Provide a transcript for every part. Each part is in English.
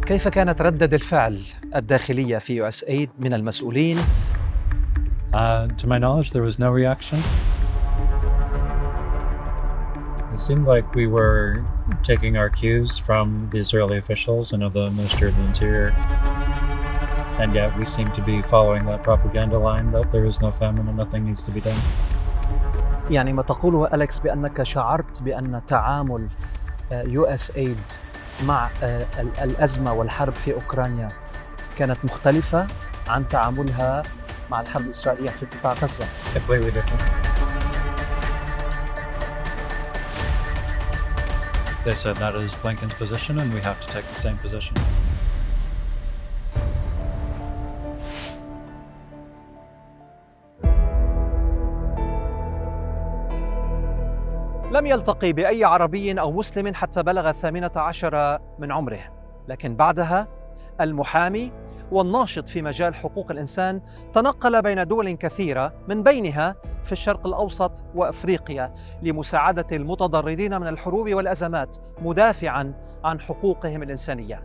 كيف كانت ردة الفعل الداخلية في USAid من المسؤولين؟ To my knowledge, there was no reaction. It seemed like we were taking our cues from the Israeli officials and of the Ministry of the Interior. And yet we seem to be following that propaganda line that there is no famine and nothing needs to be done. يعني ما تقوله أليكس بأنك شعرت بأن تعامل USAid مع الأزمة والحرب في أوكرانيا كانت مختلفة عن تعاملها مع الحرب الإسرائيلية في قطاع غزة. Completely different. They said that is Blinken's position and we have to take the same position. لم يلتقي بأي عربي أو مسلم حتى بلغ 18 من عمره، لكن بعدها المحامي والناشط في مجال حقوق الإنسان تنقل بين دول كثيرة من بينها في الشرق الأوسط وأفريقيا لمساعدة المتضررين من الحروب والأزمات مدافعاً عن حقوقهم الإنسانية.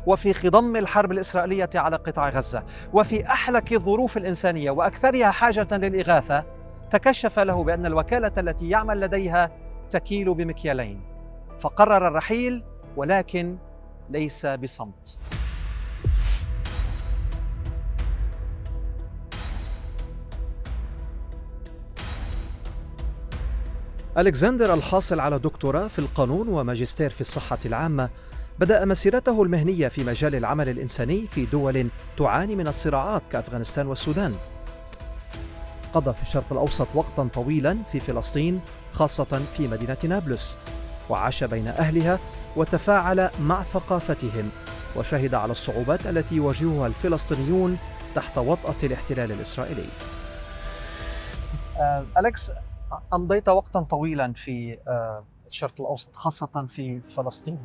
وفي خضم الحرب الإسرائيلية على قطاع غزة وفي أحلك الظروف الإنسانية وأكثرها حاجة للإغاثة، تكشف له بأن الوكالة التي يعمل لديها تكيل بمكيالين، فقرر الرحيل ولكن ليس بصمت. ألكسندر الحاصل على دكتوراه في القانون وماجستير في الصحة العامة بدأ مسيرته المهنية في مجال العمل الإنساني في دول تعاني من الصراعات كأفغانستان والسودان. قضى في الشرق الأوسط وقتاً طويلاً في فلسطين، خاصة في مدينة نابلس، وعاش بين أهلها وتفاعل مع ثقافتهم، وشهد على الصعوبات التي يواجهها الفلسطينيون تحت وطأة الاحتلال الإسرائيلي. أليكس، أمضيت وقتاً طويلاً في الشرق الأوسط خاصة في فلسطين.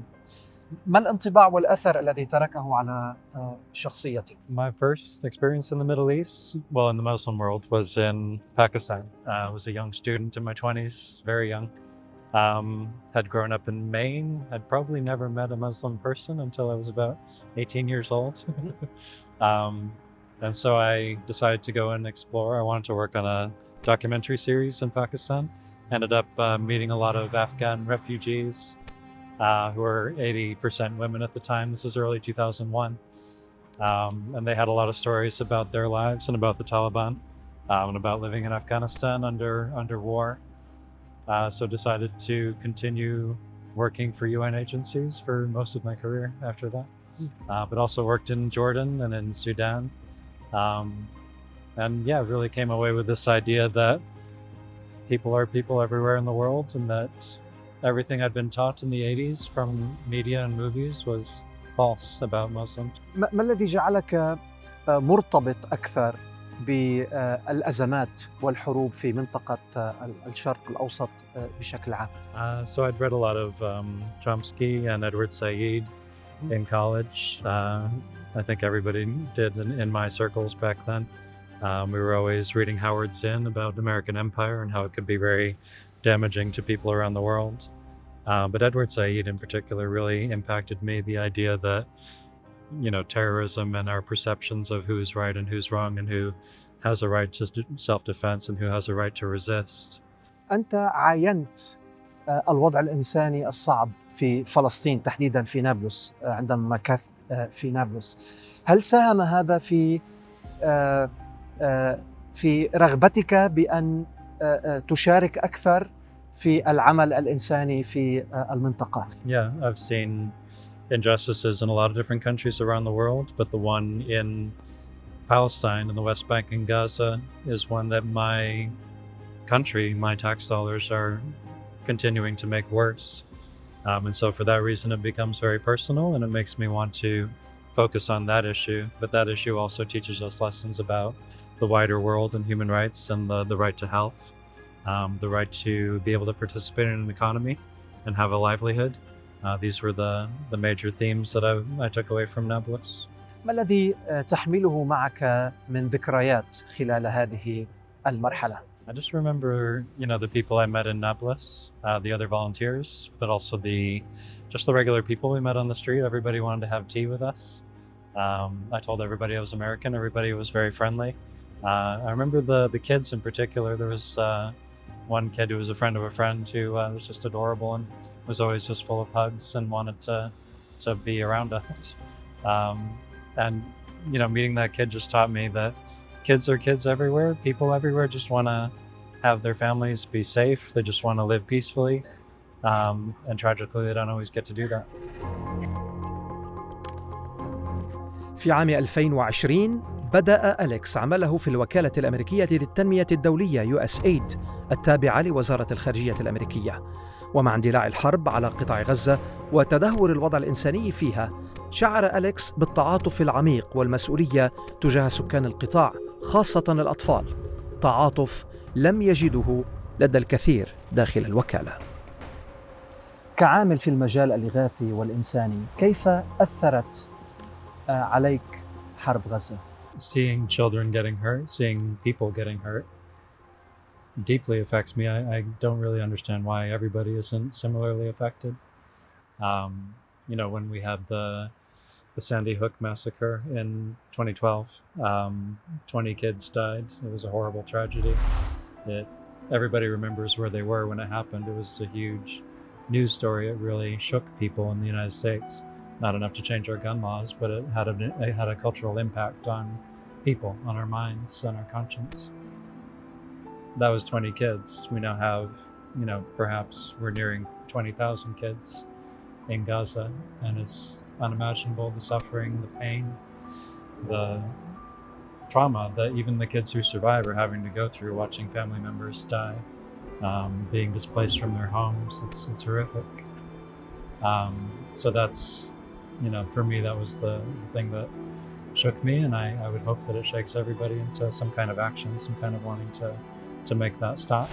ما الانطباع والأثر الذي تركه على شخصيتك؟ My first experience in the Middle East, well, in the Muslim world, was in Pakistan. I was a young student in my 20s, very young. Had grown up in Maine. I'd probably never met a Muslim person until I was about 18 years old. And so I decided to go and explore. I wanted to work on a documentary series in Pakistan. Ended up meeting a lot of Afghan refugees who were 80% women at the time. This was early 2001. And they had a lot of stories about their lives and about the Taliban and about living in Afghanistan under war. So decided to continue working for UN agencies for most of my career after that. But also worked in Jordan and in Sudan. And yeah, really came away with this idea that people are people everywhere in the world, and that everything I'd been taught in the 80s from media and movies was false about Muslims. ما الذي جعلك مرتبط أكثر بالأزمات والحروب في منطقة الشرق الأوسط بشكل عام؟ So I'd read a lot of Chomsky and Edward Said in college. I think everybody did in my circles back then. We were always reading Howard Zinn about the American Empire and how it could be very damaging to people around the world. But Edward Said in particular really impacted me, the idea that, you know, terrorism and our perceptions of who's right and who's wrong and who has a right to self-defense and who has a right to resist. أنت عاينت الوضع الإنساني الصعب في فلسطين تحديداً في نابلس عندما مكثت في نابلس. هل ساهم هذا في رغبتك بأن تشارك أكثر في العمل الإنساني في المنطقة؟ Yeah, I've seen injustices in a lot of different countries around the world, but the one in Palestine, in the West Bank and Gaza, is one that my country, my tax dollars are continuing to make worse. And so for that reason, it becomes very personal, and it makes me want to focus on that issue. But that issue also teaches us lessons about the wider world and human rights and the right to health, the right to be able to participate in an economy and have a livelihood. These were the major themes that I took away from Nablus. ما الذي تحمله معك من ذكريات خلال هذه المرحلة؟ I just remember, the people I met in Nablus, the other volunteers, but also just the regular people we met on the street. Everybody wanted to have tea with us. I told everybody I was American. Everybody was very friendly. I remember the kids in particular. There was one kid who was a friend of a friend who was just adorable and was always just full of hugs and wanted to be around us. And meeting that kid just taught me that kids are kids everywhere. People everywhere just want to have their families be safe. They just want to live peacefully. And tragically, they don't always get to do that. في عام 2020 بدأ أليكس عمله في الوكالة الأمريكية للتنمية الدولية USAid التابعة لوزارة الخارجية الأمريكية. ومع اندلاع الحرب على قطاع غزة وتدهور الوضع الإنساني فيها، شعر أليكس بالتعاطف العميق والمسؤولية تجاه سكان القطاع، خاصة الأطفال، تعاطف لم يجده لدى الكثير داخل الوكالة. كعامل في المجال الإغاثي والإنساني، كيف أثرت عليك حرب غزة؟ Seeing children getting hurt, seeing people getting hurt deeply affects me. I don't really understand why everybody isn't similarly affected. When we had the Sandy Hook massacre in 2012, 20 kids died. It was a horrible tragedy. Everybody remembers where they were when it happened. It was a huge news story. It really shook people in the United States. Not enough to change our gun laws, but it had a cultural impact on people, on our minds, on our conscience. That was 20 kids. We now have, perhaps we're nearing 20,000 kids in Gaza, and it's unimaginable, the suffering, the pain, the trauma that even the kids who survive are having to go through, watching family members die, being displaced from their homes. It's horrific. So that's, for me, that was the thing that shook me, and I would hope that it shakes everybody into some kind of action, some kind of wanting to make that stop.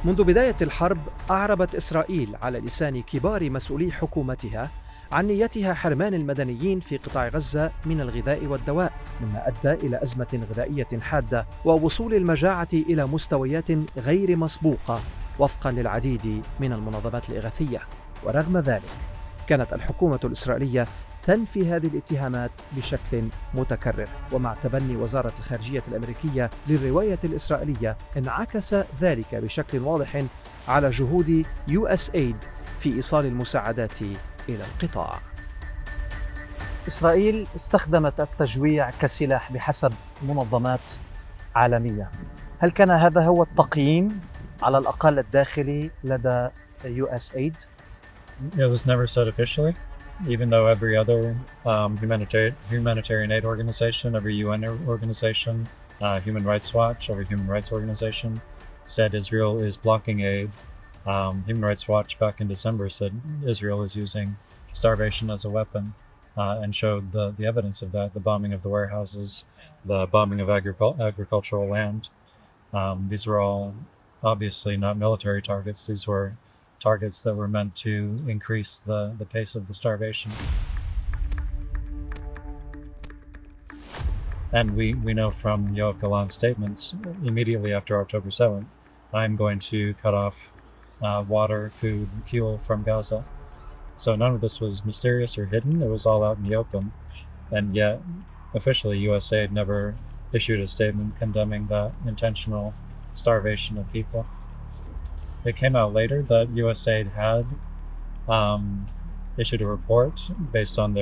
منذ بداية الحرب أعربت إسرائيل على لسان كبار مسؤولي حكومتها عن نيتها حرمان المدنيين في قطاع غزة من الغذاء والدواء، مما أدى إلى أزمة غذائية حادة ووصول المجاعة إلى مستويات غير مسبوقة وفقا للعديد من المنظمات الإغاثية. ورغم ذلك كانت الحكومة الإسرائيلية تنفي هذه الاتهامات بشكل متكرر، ومع تبني وزارة الخارجية الأمريكية للرواية الإسرائيلية انعكس ذلك بشكل واضح على جهود USAid في إيصال المساعدات إلى القطاع. إسرائيل استخدمت التجويع كسلاح بحسب منظمات عالمية. هل كان هذا هو التقييم على الأقل الداخلي لدى USAid؟ It was never said officially, even though every other humanitarian aid organization, every UN organization, Human Rights Watch, every human rights organization said Israel is blocking aid. Human Rights Watch back in December said Israel is using starvation as a weapon, and showed the evidence of that, the bombing of the warehouses, the bombing of agricultural land. These were all obviously not military targets. These were targets that were meant to increase the pace of the starvation. And we know from Yoav Galant's statements immediately after October 7th, I'm going to cut off water, food, fuel from Gaza. So none of this was mysterious or hidden. It was all out in the open. And yet, officially, USAID never issued a statement condemning that intentional starvation of people. It came out later that USAID had issued a report based on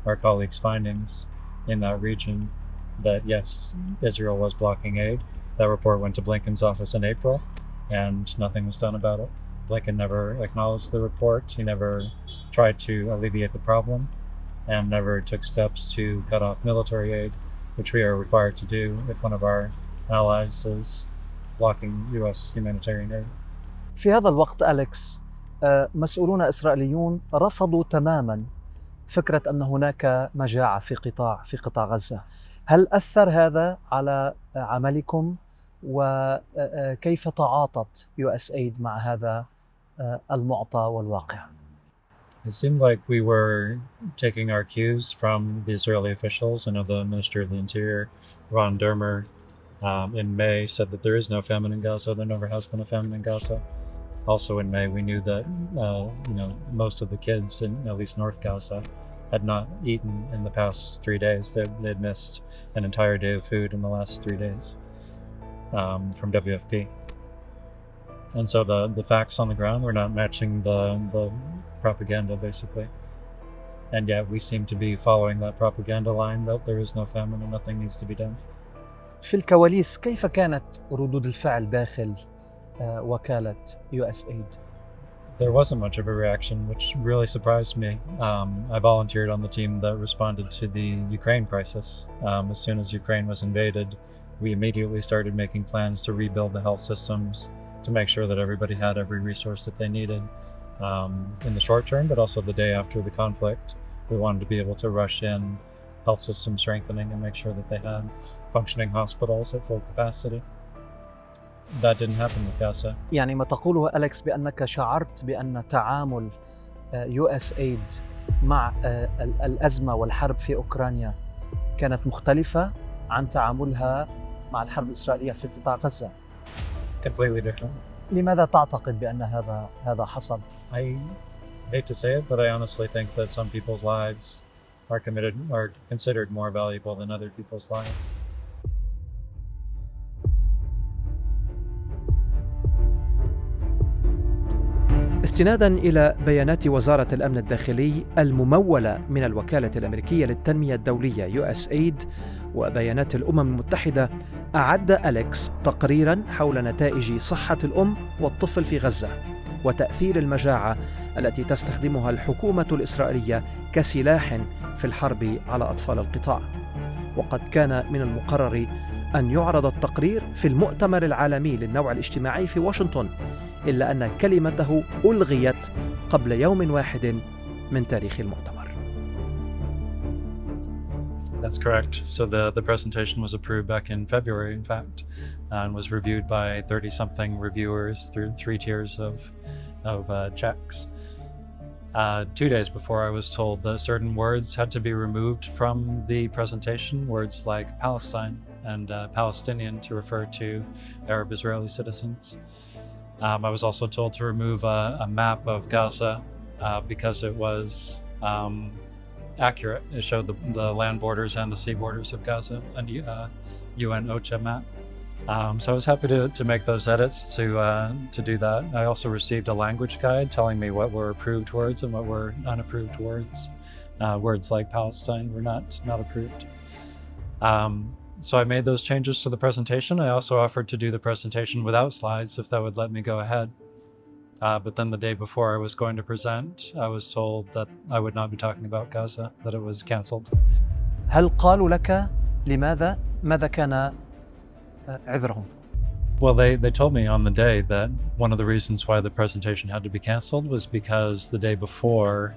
our colleagues' findings in that region that yes, Israel was blocking aid. That report went to Blinken's office in April, and nothing was done about it. Blinken never acknowledged the report. He never tried to alleviate the problem, and never took steps to cut off military aid, which we are required to do if one of our allies is blocking U.S. humanitarian aid. في هذا الوقت أليكس، مسؤولون إسرائيليون رفضوا تماما فكرة أن هناك مجاعة في قطاع غزة. هل أثر هذا على عملكم، وكيف تعاطت USAid مع هذا المعطى والواقع؟ It seemed like we were taking our cues from the Israeli officials. I know the Minister of the Interior, Ron Dermer, in May said that there is no famine in Gaza. There never has been a famine in Gaza. Also in May, we knew that most of the kids in at least North Gaza had not eaten in the past 3 days. They'd missed an entire day of food in the last 3 days from WFP. And so the facts on the ground were not matching the propaganda, basically. And yet we seem to be following that propaganda line that there is no famine and nothing needs to be done. في الكواليس كيف كانت ردود الفعل داخل وكالة USAid؟ There wasn't much of a reaction, which really surprised me. I volunteered on the team that responded to the Ukraine crisis. As soon as Ukraine was invaded, we immediately started making plans to rebuild the health systems, to make sure that everybody had every resource that they needed in the short term, but also the day after the conflict. We wanted to be able to rush in health system strengthening and make sure that they had functioning hospitals at full capacity. That didn't happen with Gaza. يعني ما تقوله أليكس بأنك شعرت بأن تعامل USAid مع الأزمة والحرب في أوكرانيا كانت مختلفة عن تعاملها مع الحرب الإسرائيلية في قطاع غزة. Completely different. لماذا تعتقد بأن هذا حصل؟ I hate to say it, but I honestly think that some people's lives are considered more valuable than other people's lives. استناداً إلى بيانات وزارة الأمن الداخلي الممولة من الوكالة الأمريكية للتنمية الدولية USAid وبيانات الأمم المتحدة، أعد أليكس تقريراً حول نتائج صحة الأم والطفل في غزة وتأثير المجاعة التي تستخدمها الحكومة الإسرائيلية كسلاح في الحرب على أطفال القطاع. وقد كان من المقرر أن يعرض التقرير في المؤتمر العالمي للنوع الاجتماعي في واشنطن، إلا أن كلمته ألغيت قبل يوم واحد من تاريخ المؤتمر. That's correct. So the presentation was approved back in February, in fact, and was reviewed by 30-something reviewers through 3 tiers of checks. 2 days before, I was told that certain words had to be removed from the presentation, words like Palestine and Palestinian to refer to Arab Israeli citizens. I was also told to remove a map of Gaza because it was accurate. It showed the land borders and the sea borders of Gaza, and UN OCHA map. So I was happy to make those edits to do that. I also received a language guide telling me what were approved words and what were unapproved words. Words like Palestine were not approved. So I made those changes to the presentation. I also offered to do the presentation without slides if that would let me go ahead. But then the day before I was going to present, I was told that I would not be talking about Gaza, that it was cancelled. هل قالوا لك لماذا؟ ماذا كان عذرهم؟ Well, they told me on the day that one of the reasons why the presentation had to be cancelled was because the day before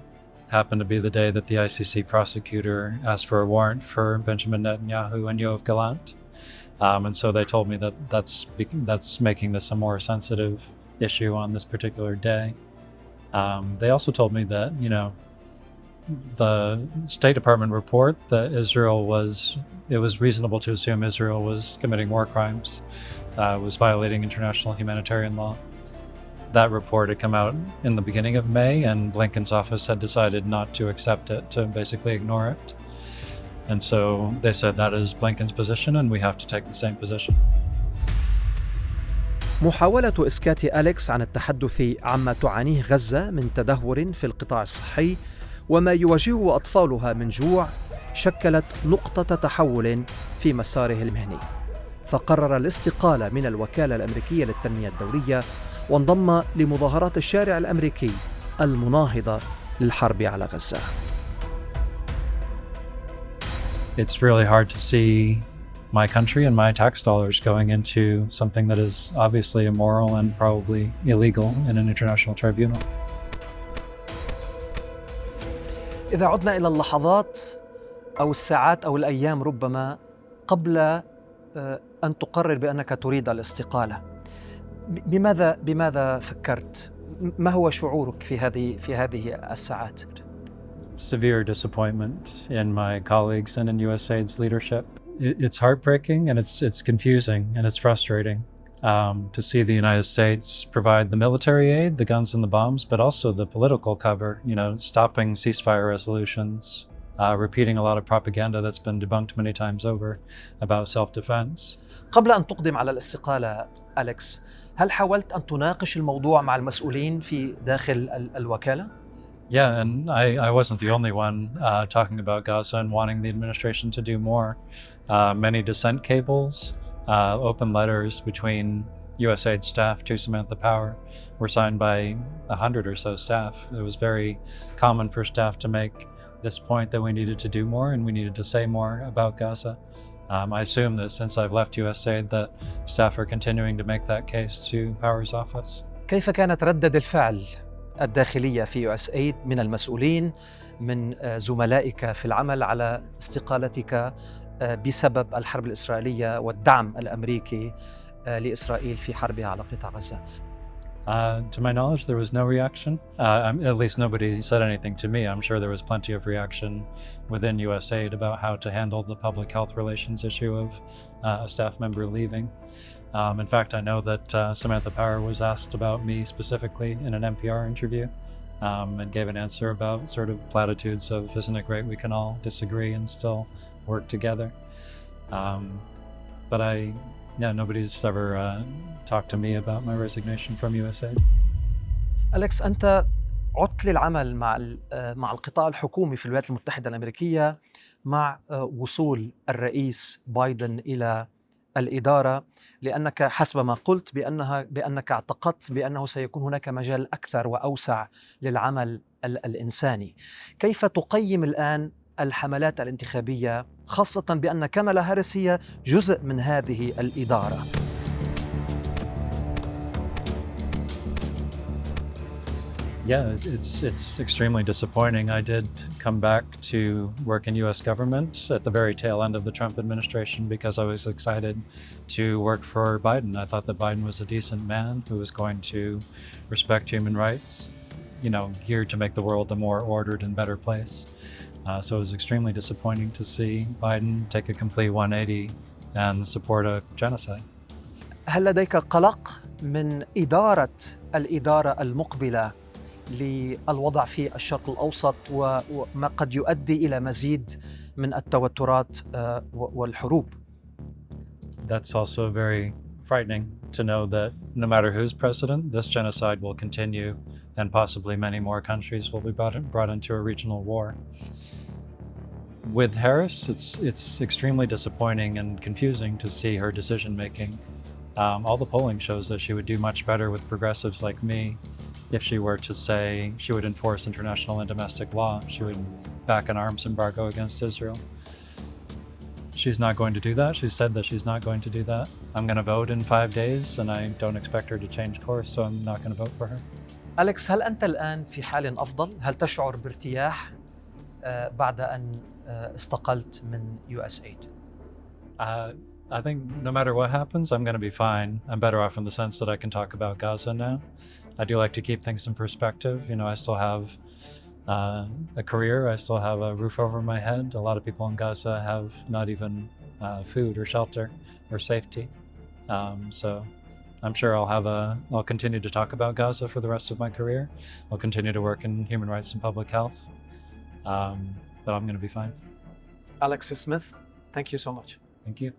happened to be the day that the ICC prosecutor asked for a warrant for Benjamin Netanyahu and Yoav Gallant. And so they told me that that's making this a more sensitive issue on this particular day. They also told me that, the State Department report that it was reasonable to assume Israel was committing war crimes, was violating international humanitarian law. That report had come out in the beginning of May, and Blinken's office had decided not to accept it, to basically ignore it. And so they said that is Blinken's position and we have to take the same position. محاولة إسكات أليكس عن التحدث عما تعانيه غزة من تدهور في القطاع الصحي وما يواجهه أطفالها من جوع شكلت نقطة تحول في مساره المهني، فقرر الاستقالة من الوكالة الأمريكية للتنمية الدولية وانضم لمظاهرات الشارع الأمريكي المناهضة للحرب على غزة. It's really hard to see my country and my tax dollars going into something that is obviously immoral and probably illegal in an international tribunal. إذا عدنا إلى اللحظات أو الساعات أو الأيام ربما قبل أن تقرر بأنك تريد الاستقالة، بماذا فكرت؟ ما هو شعورك في هذه الساعات؟ Severe disappointment in my colleagues and in USAID's leadership. It's heartbreaking, and it's confusing, and it's frustrating to see the United States provide the military aid, the guns and the bombs, but also the political cover, stopping ceasefire resolutions, repeating a lot of propaganda that's been debunked many times over about self-defense. قبل أن تقدم على الاستقالة أليكس، هل حاولت أن تناقش الموضوع مع المسؤولين في داخل الوكالة؟ Yeah, and I wasn't the only one talking about Gaza and wanting the administration to do more. Many dissent cables, open letters between USAID staff to Samantha Power were signed by 100 or so staff. It was very common for staff to make this point that we needed to do more and we needed to say more about Gaza. I assume that since I've left USAID that staff are continuing to make that case to Power's office. كيف كانت ردة الفعل الداخلية في USAID من المسؤولين، من زملائك في العمل على استقالتك بسبب الحرب الإسرائيلية والدعم الأمريكي لإسرائيل في حربها على قطاع غزة؟ To my knowledge, there was no reaction. At least nobody said anything to me. I'm sure there was plenty of reaction within USAID about how to handle the public health relations issue of a staff member leaving. In fact, I know that Samantha Power was asked about me specifically in an NPR interview and gave an answer about sort of platitudes of, isn't it great we can all disagree and still work together? But nobody's ever talked to me about my resignation from USAID. أليكس، أنت عدت للعمل مع القطاع الحكومي في الولايات المتحدة الأمريكية مع وصول الرئيس بايدن إلى الإدارة، لأنك حسب ما قلت بأنك اعتقدت بأنه سيكون هناك مجال أكثر وأوسع للعمل الإنساني. كيف تقيم الآن الحملات الانتخابية، خاصة بأن كامالا هاريس هي جزء من هذه الإدارة؟ Yeah, it's extremely disappointing. I did come back to work in U.S. government at the very tail end of the Trump administration because I was excited to work for Biden. I thought that Biden was a decent man who was going to respect human rights, geared to make the world a more ordered and better place. So it was extremely disappointing to see Biden take a complete 180 and support a genocide. هل لديك قلق من الإدارة المقبلة للوضع في الشرق الأوسط وما قد يؤدي إلى مزيد من التوترات والحروب؟ That's also very frightening to know that no matter who's president, this genocide will continue and possibly many more countries will be brought into a regional war. With Harris, it's extremely disappointing and confusing to see her decision making. All the polling shows that she would do much better with progressives like me if she were to say she would enforce international and domestic law. She would back an arms embargo against Israel. She's not going to do that. She said that she's not going to do that. I'm going to vote in 5 days and I don't expect her to change course, so I'm not going to vote for her. أليكس، هل أنت الآن في حال أفضل؟ هل تشعر بارتياح بعد أن استقلت من USAID؟ I think no matter what happens, I'm going to be fine. I'm better off in the sense that I can talk about Gaza now. I do like to keep things in perspective. I still have a career. I still have a roof over my head. A lot of people in Gaza have not even food or shelter or safety. So I'm sure I'll continue to talk about Gaza for the rest of my career. I'll continue to work in human rights and public health. But I'm going to be fine. Alex Smith, thank you so much. Thank you.